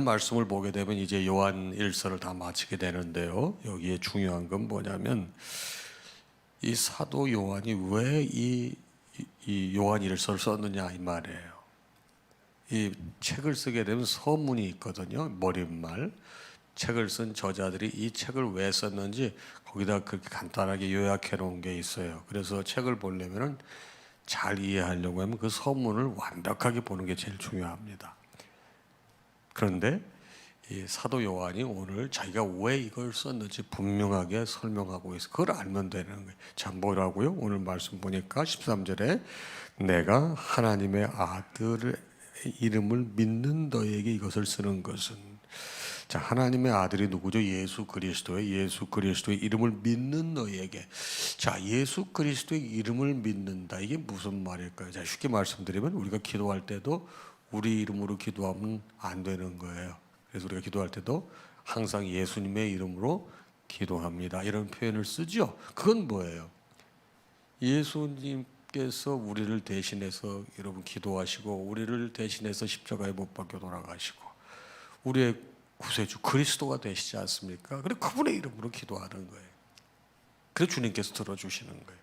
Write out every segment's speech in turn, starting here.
말씀을 보게 되면 이제 요한 1서를 다 마치게 되는데요. 여기에 중요한 건 뭐냐면 이 사도 요한이 왜 이 요한 1서를 썼느냐 이 말이에요. 이 책을 쓰게 되면 서문이 있거든요. 머릿말. 책을 쓴 저자들이 이 책을 왜 썼는지 거기다 그렇게 간단하게 요약해 놓은 게 있어요. 그래서 책을 보려면은 잘 이해하려고 하면 그 서문을 완벽하게 보는 게 제일 중요합니다. 그런데 이 사도 요한이 오늘 자기가 왜 이걸 썼는지 분명하게 설명하고 있어. 그걸 알면 되는 거예요. 자, 뭐라고요? 오늘 말씀 보니까 13절에 내가 하나님의 아들의 이름을 믿는 너에게 이것을 쓰는 것은, 자, 하나님의 아들이 누구죠? 예수 그리스도의 이름을 믿는 너에게. 자, 예수 그리스도의 이름을 믿는다. 이게 무슨 말일까요? 자, 쉽게 말씀드리면 우리가 기도할 때도 우리 이름으로 기도하면 안 되는 거예요. 그래서 우리가 기도할 때도 항상 예수님의 이름으로 기도합니다. 이런 표현을 쓰죠. 그건 뭐예요? 예수님께서 우리를 대신해서 여러분 기도하시고 우리를 대신해서 십자가에 못 박혀 돌아가시고 우리의 구세주 그리스도가 되시지 않습니까? 그래 그분의 이름으로 기도하는 거예요. 그래서 주님께서 들어주시는 거예요.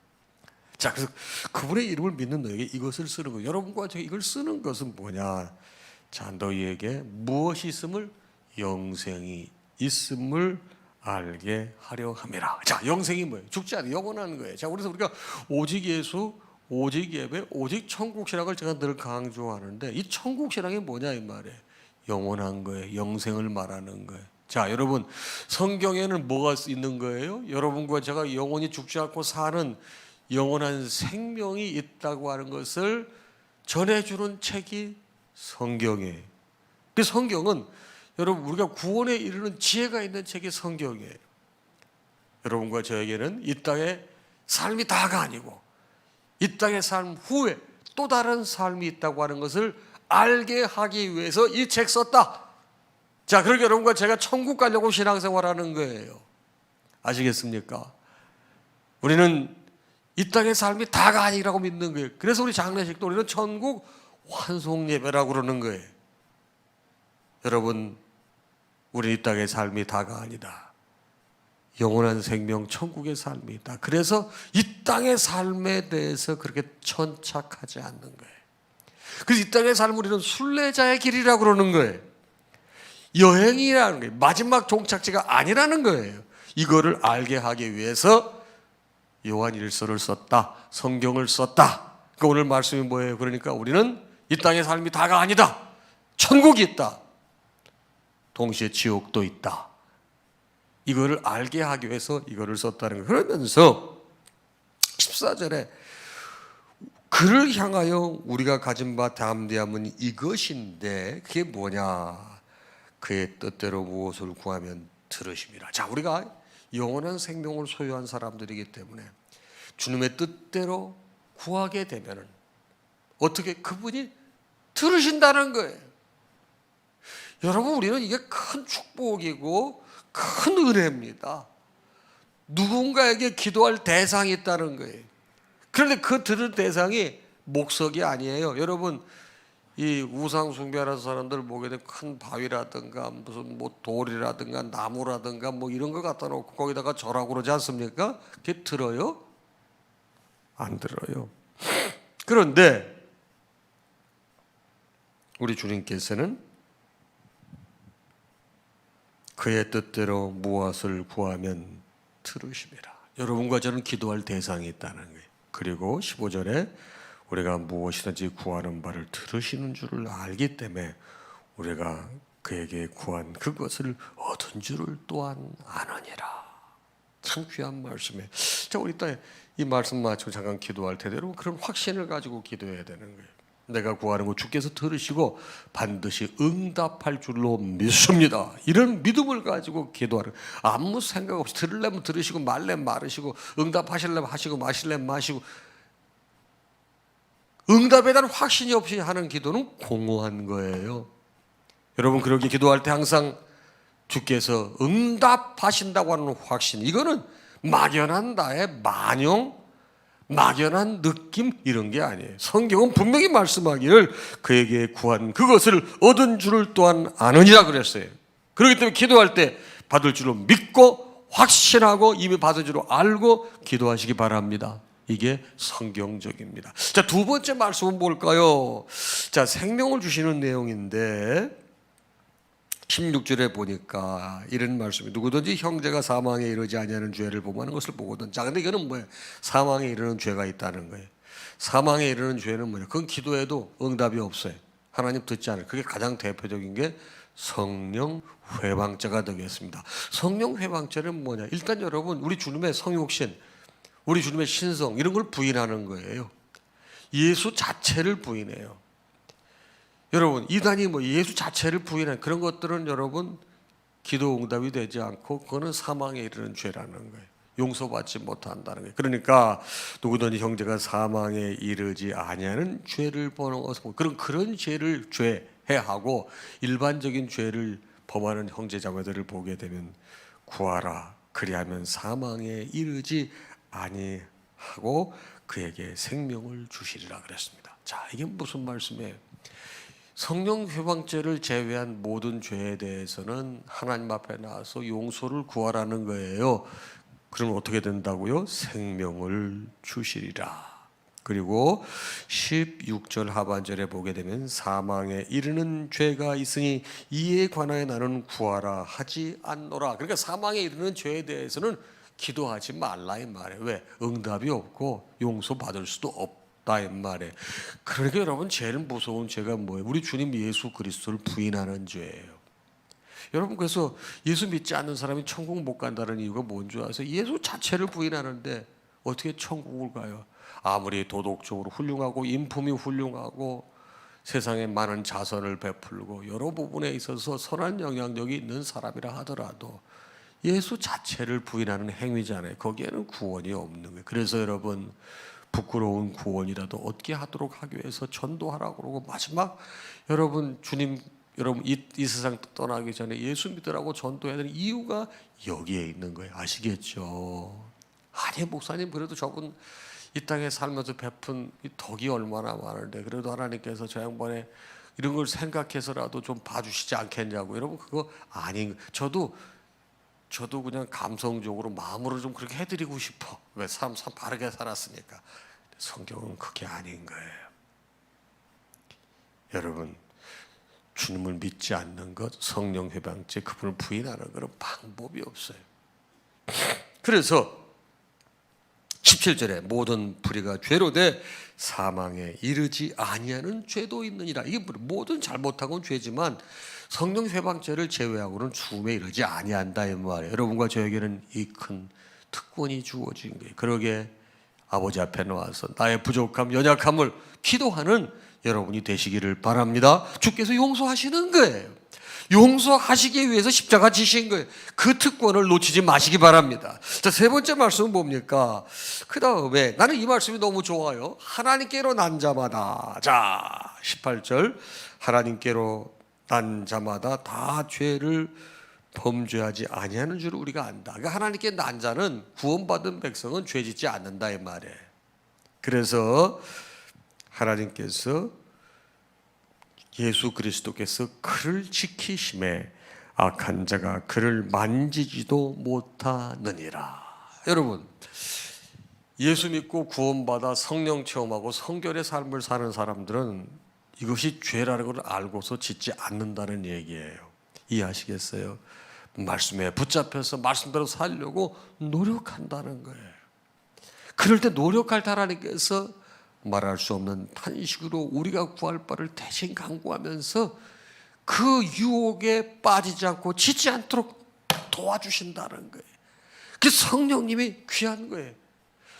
자, 그래서 그분의 이름을 믿는 너에게 이것을 쓰는 거예요. 여러분과 제가 이걸 쓰는 것은 뭐냐? 자, 너희에게 무엇이 있음을? 영생이 있음을 알게 하려 함이라. 자, 영생이 뭐예요? 죽지 않은 영원한 거예요. 자, 그래서 우리가 오직 예수, 오직 예배, 오직 천국 신앙을 제가 늘 강조하는데 이 천국 신앙이 뭐냐 이 말이에요. 영원한 거예요. 영생을 말하는 거예요. 자, 여러분 성경에는 뭐가 있는 거예요? 여러분과 제가 영원히 죽지 않고 사는 영원한 생명이 있다고 하는 것을 전해주는 책이 성경이에요. 그 성경은 여러분 우리가 구원에 이르는 지혜가 있는 책이 성경이에요. 여러분과 저에게는 이 땅의 삶이 다가 아니고 이 땅의 삶 후에 또 다른 삶이 있다고 하는 것을 알게 하기 위해서 이 책 썼다. 자, 그러니까 여러분과 제가 천국 가려고 신앙생활하는 거예요. 아시겠습니까? 우리는 이 땅의 삶이 다가 아니라고 믿는 거예요. 그래서 우리 장례식도 우리는 천국 환송 예배라고 그러는 거예요. 여러분, 우리 이 땅의 삶이 다가 아니다. 영원한 생명 천국의 삶이 있다. 그래서 이 땅의 삶에 대해서 그렇게 천착하지 않는 거예요. 그래서 이 땅의 삶을 우리는 순례자의 길이라고 그러는 거예요. 여행이라는 거예요. 마지막 종착지가 아니라는 거예요. 이거를 알게 하기 위해서 요한 1서를 썼다. 성경을 썼다. 그러니까 오늘 말씀이 뭐예요? 그러니까 우리는 이 땅의 삶이 다가 아니다. 천국이 있다. 동시에 지옥도 있다. 이거를 알게 하기 위해서 이거를 썼다는 거예요. 그러면서 14절에 그를 향하여 우리가 가진 바 담대함은 이것인데 그게 뭐냐? 그의 뜻대로 무엇을 구하면 들으심이라. 자, 우리가 영원한 생명을 소유한 사람들이기 때문에 주님의 뜻대로 구하게 되면은 어떻게 그분이 들으신다는 거예요. 여러분, 우리는 이게 큰 축복이고 큰 은혜입니다. 누군가에게 기도할 대상이 있다는 거예요. 그런데 그 들을 대상이 목석이 아니에요. 여러분, 이 우상 숭배하는 사람들 보게 되면 큰 바위라든가 무슨 뭐 돌이라든가 나무라든가 뭐 이런 거 갖다 놓고 거기다가 절하고 그러지 않습니까? 그게 들어요? 안 들어요. 그런데 우리 주님께서는 그의 뜻대로 무엇을 구하면 들으심이라. 여러분과 저는 기도할 대상이 있다는 거예요. 그리고 15절에 우리가 무엇이든지 구하는 바를 들으시는 줄을 알기 때문에 우리가 그에게 구한 그것을 얻은 줄을 또한 아느니라. 참 귀한 말씀이에요. 자, 우리 이 말씀 마치고 잠깐 기도할 텐데 여러분 그런 확신을 가지고 기도해야 되는 거예요. 내가 구하는 거 주께서 들으시고 반드시 응답할 줄로 믿습니다. 이런 믿음을 가지고 기도하는, 아무 생각 없이 들으려면 들으시고 말려면 말으시고 응답하시려면 하시고 마시려면 마시고 응답에 대한 확신이 없이 하는 기도는 공허한 거예요. 여러분 그렇게 기도할 때 항상 주께서 응답하신다고 하는 확신, 이거는 막연한 나의 만용, 막연한 느낌 이런 게 아니에요. 성경은 분명히 말씀하기를 그에게 구한 그것을 얻은 줄을 또한 아느니라 그랬어요. 그렇기 때문에 기도할 때 받을 줄로 믿고 확신하고 이미 받은 줄로 알고 기도하시기 바랍니다. 이게 성경적입니다. 자, 두 번째 말씀은 뭘까요? 자, 생명을 주시는 내용인데 16절에 보니까 이런 말씀이 누구든지 형제가 사망에 이르지 아니하는 죄를 범하는 것을 보거든. 자, 근데 이거는 뭐예요? 사망에 이르는 죄가 있다는 거예요. 사망에 이르는 죄는 뭐냐? 그건 기도해도 응답이 없어요. 하나님 듣지 않아요. 그게 가장 대표적인 게 성령 회방죄가 되겠습니다. 성령 회방죄는 뭐냐? 일단 여러분, 우리 주님의 성육신, 우리 주님의 신성 이런 걸 부인하는 거예요. 예수 자체를 부인해요. 여러분, 이단이 뭐 예수 자체를 부인한 그런 것들은 여러분 기도 응답이 되지 않고 그거는 사망에 이르는 죄라는 거예요. 용서받지 못한다는 거예요. 그러니까 누구든지 형제가 사망에 이르지 아니하는 죄를 범하는 것은 그런 죄를 죄해야 하고 일반적인 죄를 범하는 형제 자매들을 보게 되면 구하라. 그리하면 사망에 이르지 아니하고 그에게 생명을 주시리라 그랬습니다. 자, 이게 무슨 말씀이에요? 성령 회방죄를 제외한 모든 죄에 대해서는 하나님 앞에 나와서 용서를 구하라는 거예요. 그럼 어떻게 된다고요? 생명을 주시리라. 그리고 16절 하반절에 보게 되면 사망에 이르는 죄가 있으니 이에 관하여 나는 구하라 하지 않노라. 그러니까 사망에 이르는 죄에 대해서는 기도하지 말라 이 말이에요. 왜? 응답이 없고 용서받을 수도 없다 이 말이에요. 그러니까 여러분 제일 무서운 죄가 뭐예요? 우리 주님 예수 그리스도를 부인하는 죄예요. 여러분, 그래서 예수 믿지 않는 사람이 천국 못 간다는 이유가 뭔 줄 아세요? 예수 자체를 부인하는데 어떻게 천국을 가요? 아무리 도덕적으로 훌륭하고 인품이 훌륭하고 세상에 많은 자선을 베풀고 여러 부분에 있어서 선한 영향력이 있는 사람이라 하더라도 예수 자체를 부인하는 행위잖아요. 거기에는 구원이 없는 거예요. 그래서 여러분, 부끄러운 구원이라도 얻게 하도록 하기 위해서 전도하라고 그러고 마지막 여러분 주님 여러분 이 세상 떠나기 전에 예수 믿으라고 전도해야 되는 이유가 여기에 있는 거예요. 아시겠죠? 아니 목사님, 그래도 저분 이 땅에 살면서 베푼 이 덕이 얼마나 많은데 그래도 하나님께서 저 양반의 이런 걸 생각해서라도 좀 봐주시지 않겠냐고. 여러분, 그거 아닌. 저도 그냥 감성적으로 마음으로 좀 그렇게 해드리고 싶어. 왜? 참 바르게 살았으니까. 성경은 그게 아닌 거예요. 여러분, 주님을 믿지 않는 것, 성령 회방죄, 그분을 부인하는 것은 방법이 없어요. 그래서 17절에 모든 불의가 죄로 돼 사망에 이르지 아니하는 죄도 있느니라. 이게 모든 잘못하고는 죄지만 성령 회방죄를 제외하고는 죽음에 이르지 아니한다 이 말이에요. 여러분과 저에게는 이 큰 특권이 주어진 거예요. 그러게 아버지 앞에 나와서 나의 부족함, 연약함을 기도하는 여러분이 되시기를 바랍니다. 주께서 용서하시는 거예요. 용서하시기 위해서 십자가 지신 거예요. 그 특권을 놓치지 마시기 바랍니다. 자, 세 번째 말씀은 뭡니까? 그 다음에 나는 이 말씀이 너무 좋아요. 하나님께로 난 자마다. 자, 18절 하나님께로 난 자마다 다 죄를 범죄하지 아니하는 줄 우리가 안다. 그러니까 하나님께 난 자는 구원받은 백성은 죄짓지 않는다 이 말이에요. 그래서 하나님께서 예수 그리스도께서 그를 지키심에 악한 자가 그를 만지지도 못하느니라. 여러분, 예수 믿고 구원받아 성령 체험하고 성결의 삶을 사는 사람들은 이것이 죄라는 걸 알고서 짓지 않는다는 얘기예요. 이해하시겠어요? 말씀에 붙잡혀서 말씀대로 살려고 노력한다는 거예요. 그럴 때 노력할 때 하나님께서 말할 수 없는 탄식으로 우리가 구할 바를 대신 강구하면서 그 유혹에 빠지지 않고 짓지 않도록 도와주신다는 거예요. 그 성령님이 귀한 거예요.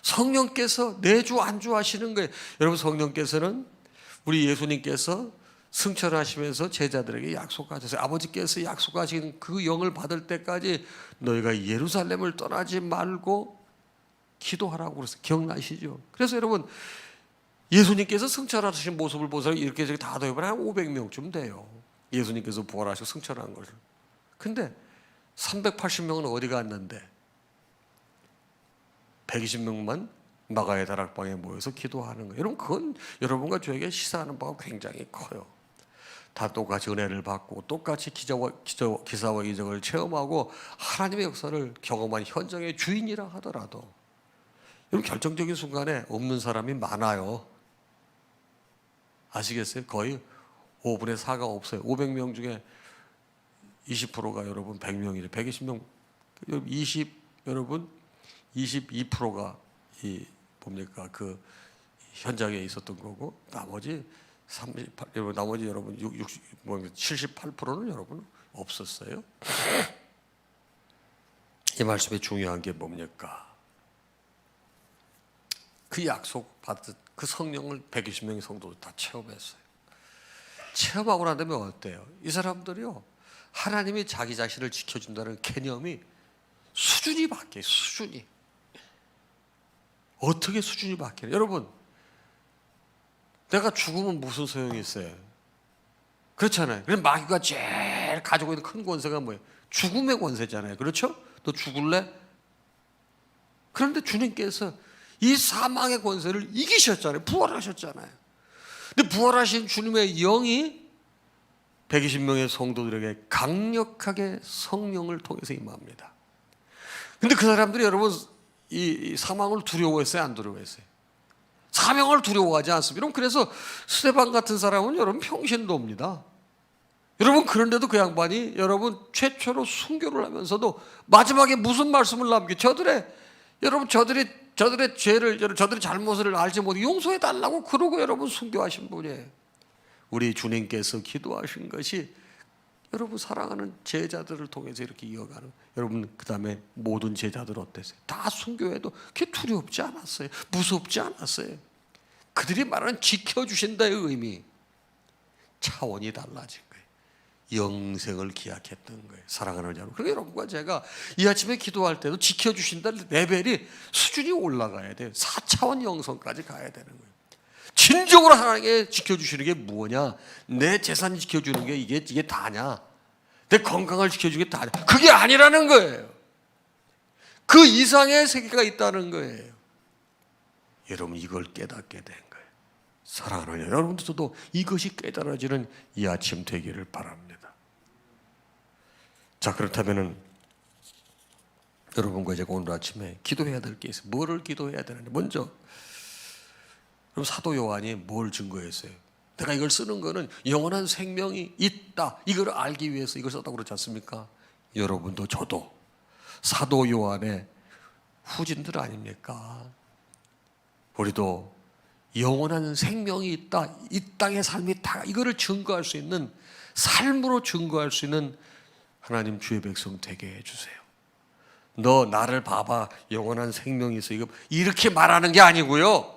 성령께서 내주 안주하시는 거예요. 여러분, 성령께서는 우리 예수님께서 승천하시면서 제자들에게 약속하셨어요. 아버지께서 약속하신 그 영을 받을 때까지 너희가 예루살렘을 떠나지 말고 기도하라고 그랬어요. 기억나시죠? 그래서 여러분, 예수님께서 승천하신 모습을 보세요. 이렇게 저기 다 더해보면 한 500명쯤 돼요. 예수님께서 부활하시고 승천한 것을. 근데 380명은 어디 갔는데 120명만 마가의 다락방에 모여서 기도하는 거예요. 여러분, 그건 여러분과 저에게 시사하는 바가 굉장히 커요. 다 똑같이 은혜를 받고 똑같이 기사와 이적을 체험하고 하나님의 역사를 경험한 현장의 주인이라 하더라도 여러분, 결정적인 순간에 없는 사람이 많아요. 아시겠어요? 거의 5분의 4가 없어요. 500명 중에 20%가 여러분 100명이래. 120명 여러분 22%가 뭡니까? 그 현장에 있었던 거고 나머지 38 여러분 나머지 여러분 78%는 여러분 없었어요. 이 말씀의 중요한 게 뭡니까? 그 약속 받은 그 성령을 120명의 성도들 다 체험했어요. 체험하고 난 다음에 어때요? 이 사람들이요, 하나님이 자기 자신을 지켜준다는 개념이 수준이 바뀌어요. 수준이. 어떻게 수준이 바뀌어요? 여러분, 내가 죽으면 무슨 소용이 있어요? 그렇잖아요. 그래서 마귀가 제일 가지고 있는 큰 권세가 뭐예요? 죽음의 권세잖아요. 그렇죠? 너 죽을래? 그런데 주님께서 이 사망의 권세를 이기셨잖아요. 부활하셨잖아요. 근데 부활하신 주님의 영이 120명의 성도들에게 강력하게 성령을 통해서 임합니다. 근데 그 사람들이 여러분 이 사망을 두려워했어요? 안 두려워했어요? 사명을 두려워하지 않습니다. 여러분, 그래서 스데반 같은 사람은 여러분 평신도입니다. 여러분, 그런데도 그 양반이 여러분 최초로 순교를 하면서도 마지막에 무슨 말씀을 남겨? 저들의 죄를, 저들의 잘못을 알지 못해 용서해 달라고 그러고 여러분 순교하신 분이에요. 우리 주님께서 기도하신 것이 여러분 사랑하는 제자들을 통해서 이렇게 이어가는, 여러분 그 다음에 모든 제자들 어땠어요? 다 순교해도 그게 두렵지 않았어요. 무섭지 않았어요. 그들이 말하는 지켜주신다의 의미, 차원이 달라진 거예요. 영생을 기약했던 거예요. 사랑하는 여러분, 그러니까 여러분과 제가 이 아침에 기도할 때도 지켜주신다는 레벨이 수준이 올라가야 돼요. 4차원 영성까지 가야 되는 거예요. 진정으로 하나님께 지켜주시는 게 뭐냐? 내 재산 지켜주는 게 이게 다냐? 내 건강을 지켜주는 게 다냐? 그게 아니라는 거예요. 그 이상의 세계가 있다는 거예요. 여러분, 이걸 깨닫게 된 거예요. 사랑하는 여러분들도 이것이 깨달아지는 이 아침 되기를 바랍니다. 자, 그렇다면은 여러분과 제가 오늘 아침에 기도해야 될 게 있어요. 뭐를 기도해야 되는지, 먼저 그럼 사도 요한이 뭘 증거했어요? 내가 이걸 쓰는 거는 영원한 생명이 있다, 이걸 알기 위해서 이걸 썼다고 그러지 않습니까? 여러분도 저도 사도 요한의 후진들 아닙니까? 우리도 영원한 생명이 있다, 이 땅의 삶이 다, 이거를 증거할 수 있는, 삶으로 증거할 수 있는 하나님 주의 백성 되게 해주세요. 너 나를 봐봐, 영원한 생명이 있어, 이거 이렇게 말하는 게 아니고요,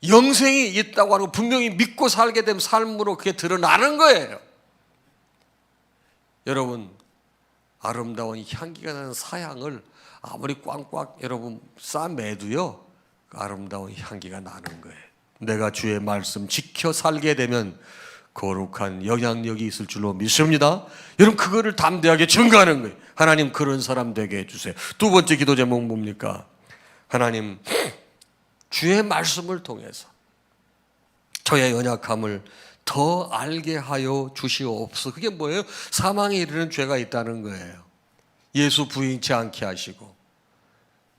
영생이 있다고 하는 거 분명히 믿고 살게 되면 삶으로 그게 드러나는 거예요. 여러분, 아름다운 향기가 나는 사향을 아무리 꽝꽝 여러분 싸매도요, 아름다운 향기가 나는 거예요. 내가 주의 말씀 지켜 살게 되면 거룩한 영향력이 있을 줄로 믿습니다. 여러분, 그거를 담대하게 증거하는 거예요. 하나님, 그런 사람 되게 해주세요. 두 번째 기도 제목 뭡니까? 하나님, 주의 말씀을 통해서 저의 연약함을 더 알게 하여 주시옵소서. 그게 뭐예요? 사망에 이르는 죄가 있다는 거예요. 예수 부인치 않게 하시고,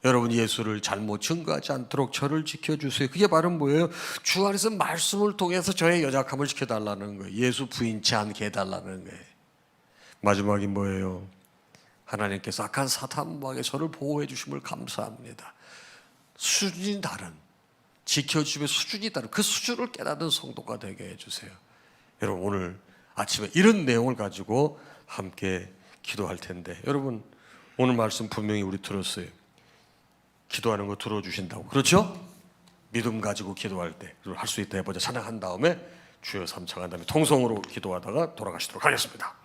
여러분 예수를 잘못 증거하지 않도록 저를 지켜주세요. 그게 바로 뭐예요? 주 안에서 말씀을 통해서 저의 연약함을 지켜달라는 거예요. 예수 부인치 않게 해달라는 거예요. 마지막이 뭐예요? 하나님께서 악한 사탄마귀에 저를 보호해 주심을 감사합니다. 수준이 다른, 지켜주심의 수준이 다른 그 수준을 깨닫는 성도가 되게 해주세요. 여러분, 오늘 아침에 이런 내용을 가지고 함께 기도할 텐데, 여러분 오늘 말씀 분명히 우리 들었어요. 기도하는 거 들어주신다고. 그렇죠? 믿음 가지고 기도할 때 할 수 있다 해보자. 찬양한 다음에 주여 삼창한 다음에 통성으로 기도하다가 돌아가시도록 하겠습니다.